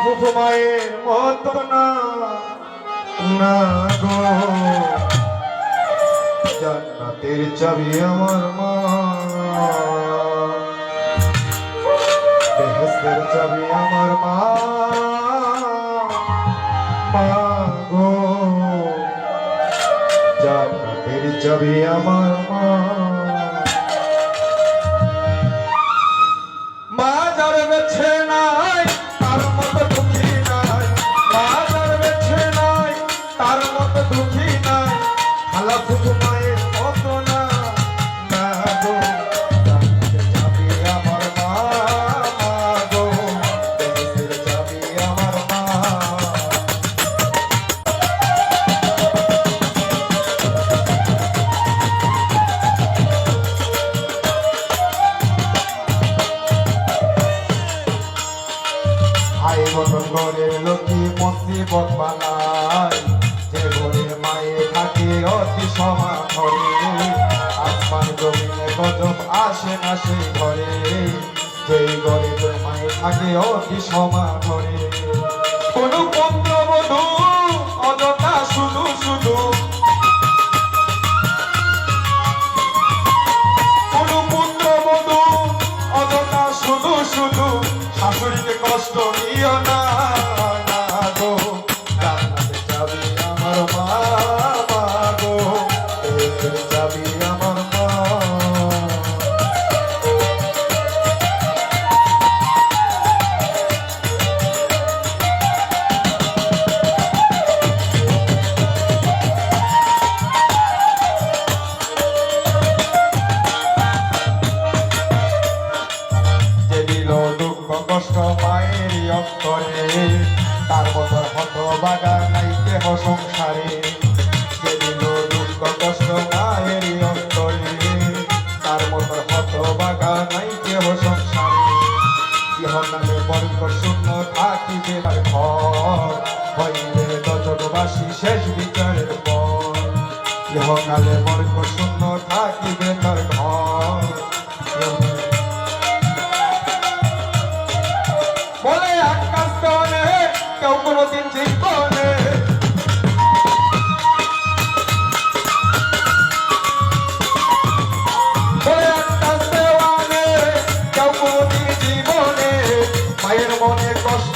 ফুফু মায়ের মতো না না গো জান্নাতের চাবি আমার মা বেহেশতের চাবি আমার মা মা গো জান্নাতের চাবি আমার মা মা যার বেছে নাই তার মতো দুঃখী নাই মা যার বেছে নাই তার মতো দুঃখী নাই খালা ফুফু মায়ের মতো না না গো জান্নাতের চাবি আমার মা মা গো বেহেশতের চাবি আমার মা ভাই বদন করে লক্ষ্মী মুসিবত বানায় যে ঘরে মায়ে থাকে অতি সমাধরে আসমান জমিনে গজব আসে না সেই ঘরে যেই ঘরে তোর মায়ে থাকে অতি সমাধরে কোন পুত্রবধূ অযথা শুধু শুধু কোন পুত্রবধূ অযথা শুধু শুধু শাশুড়িকে কষ্ট দিও না না গো জান্নাতের চাবি আমার মা মা গো বেহেশতের চাবি আমার মা যে দিল দুঃখ কষ্ট মায়ের অন্তরে তার মতো হতভাগা নাই দেহ সংসারে যে দিল দুঃখ কষ্ট মায়ের অন্তরে তার মতো হতভাগা নাই দেহ সংসারে ইহকালে বর্গ শূন্য থাকিবে তার ঘর হইবে দজনবাসী শেষ বিচারের পর ইহকালে বর্গ শূন্য থাকিবে তার ঘর বলে আকাশ দেওয়ানে কেউ কোনোদিন জীবনে বলে আকাশ দেওয়ানে কেউ কোনোদিন জীবনে মায়ের মনে কষ্ট